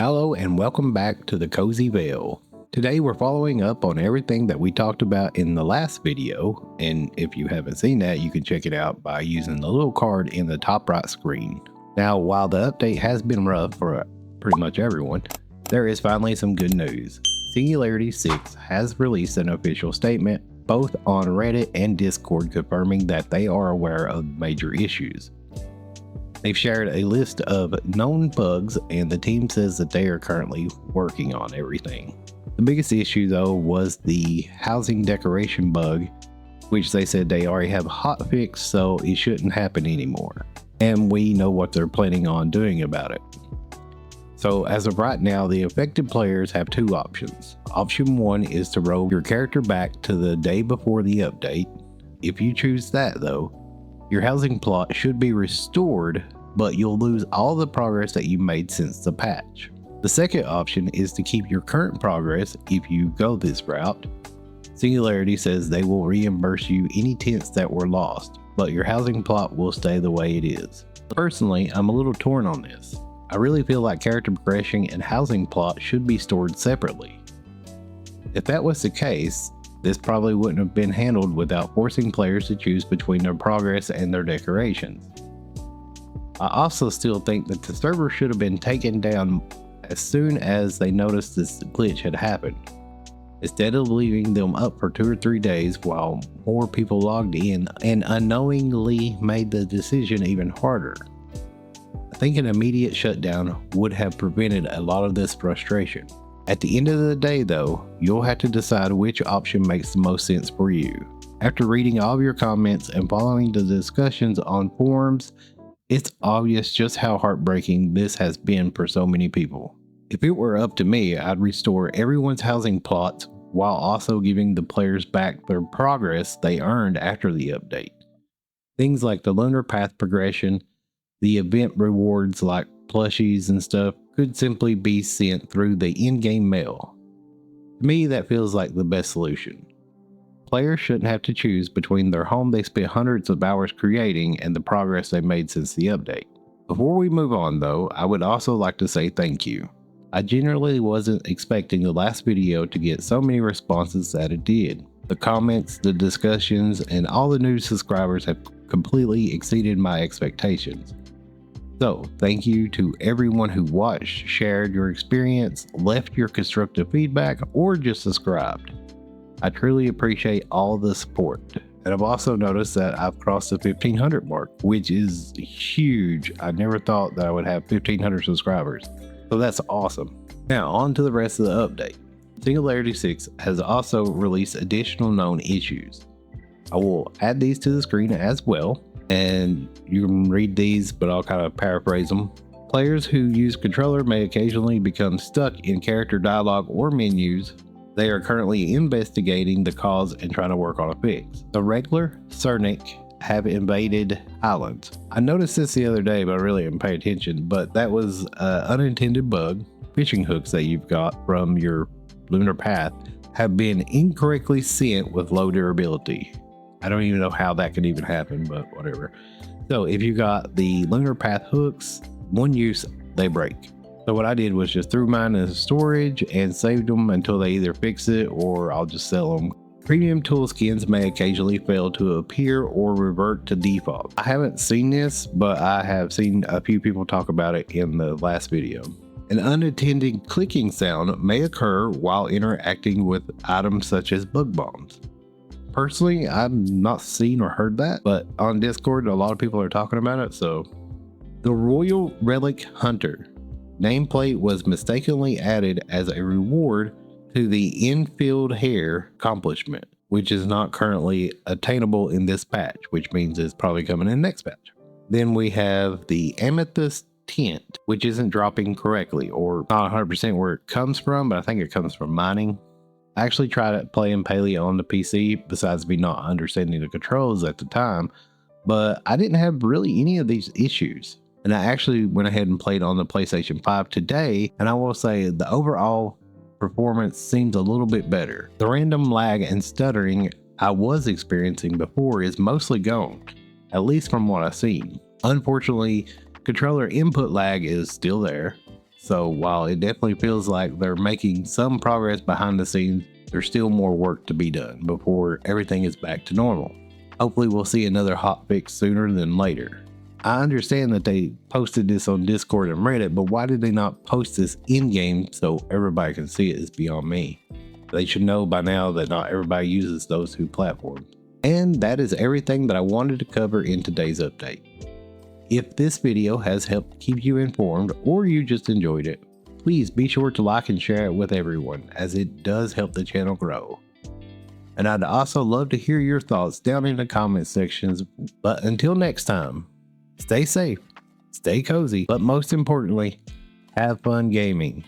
Hello and welcome back to the CozyVale. Today we're following up on everything that we talked about in the last video, and if you haven't seen that, you can check it out by using the little card in the top right screen. Now, while the update has been rough for pretty much everyone, there is finally some good news. Singularity 6 has released an official statement both on Reddit and Discord confirming that they are aware of major issues. They've shared a list of known bugs, and the team says that they are currently working on everything. The biggest issue though was the housing decoration bug, which they said they already have a hot fix, so it shouldn't happen anymore. And we know what they're planning on doing about it. So as of right now, the affected players have two options. Option 1 is to roll your character back to the day before the update. If you choose that though, your housing plot should be restored, but you'll lose all the progress that you made since the patch. The second option is to keep your current progress if you go this route. Singularity says they will reimburse you any tents that were lost, but your housing plot will stay the way it is. Personally, I'm a little torn on this. I really feel like character progression and housing plot should be stored separately. If that was the case, this probably wouldn't have been handled without forcing players to choose between their progress and their decorations. I also still think that the server should have been taken down as soon as they noticed this glitch had happened, instead of leaving them up for 2 or 3 days while more people logged in and unknowingly made the decision even harder. I think an immediate shutdown would have prevented a lot of this frustration. At the end of the day though, you'll have to decide which option makes the most sense for you. After reading all of your comments and following the discussions on forums, it's obvious just how heartbreaking this has been for so many people. If it were up to me, I'd restore everyone's housing plots while also giving the players back their progress they earned after the update. Things like the lunar path progression, the event rewards like plushies and stuff could simply be sent through the in-game mail. To me, that feels like the best solution. Players shouldn't have to choose between their home they spent hundreds of hours creating and the progress they made since the update. Before we move on though, I would also like to say thank you. I generally wasn't expecting the last video to get so many responses that it did. The comments, the discussions, and all the new subscribers have completely exceeded my expectations. So thank you to everyone who watched, shared your experience, left your constructive feedback, or just subscribed. I truly appreciate all the support. And I've also noticed that I've crossed the 1500 mark, which is huge. I never thought that I would have 1500 subscribers. So that's awesome. Now on to the rest of the update. Singularity 6 has also released additional known issues. I will add these to the screen as well, and you can read these, but I'll kind of paraphrase them. Players who use controller may occasionally become stuck in character dialogue or menus. They are currently investigating the cause and trying to work on a fix. The regular Cernic have invaded islands. I noticed this the other day, but I really didn't pay attention, but that was an unintended bug. Fishing hooks that you've got from your lunar path have been incorrectly sent with low durability. I don't even know how that could even happen, but whatever. So if you got the lunar path hooks, one use, they break. So what I did was just threw mine in storage and saved them until they either fix it or I'll just sell them. Premium tool skins may occasionally fail to appear or revert to default. I haven't seen this, but I have seen a few people talk about it in the last video. An unintended clicking sound may occur while interacting with items such as bug bombs. Personally, I've not seen or heard that, but on Discord, a lot of people are talking about it. So the Royal Relic Hunter nameplate was mistakenly added as a reward to the infield hair accomplishment, which is not currently attainable in this patch, which means it's probably coming in next patch. Then we have the amethyst tent, which isn't dropping correctly, or not 100% where it comes from, but I think it comes from mining. I actually tried playing Palia on the PC, besides me not understanding the controls at the time, but I didn't have really any of these issues. And I actually went ahead and played on the PlayStation 5 today, and I will say the overall performance seems a little bit better. The random lag and stuttering I was experiencing before is mostly gone, at least from what I've seen. Unfortunately, controller input lag is still there. So while it definitely feels like they're making some progress behind the scenes, there's still more work to be done before everything is back to normal. Hopefully we'll see another hotfix sooner than later. I understand that they posted this on Discord and Reddit, but why did they not post this in-game so everybody can see it is beyond me. They should know by now that not everybody uses those two platforms. And that is everything that I wanted to cover in today's update. If this video has helped keep you informed or you just enjoyed it, please be sure to like and share it with everyone, as it does help the channel grow. And I'd also love to hear your thoughts down in the comment sections, but until next time, stay safe, stay cozy, but most importantly, have fun gaming.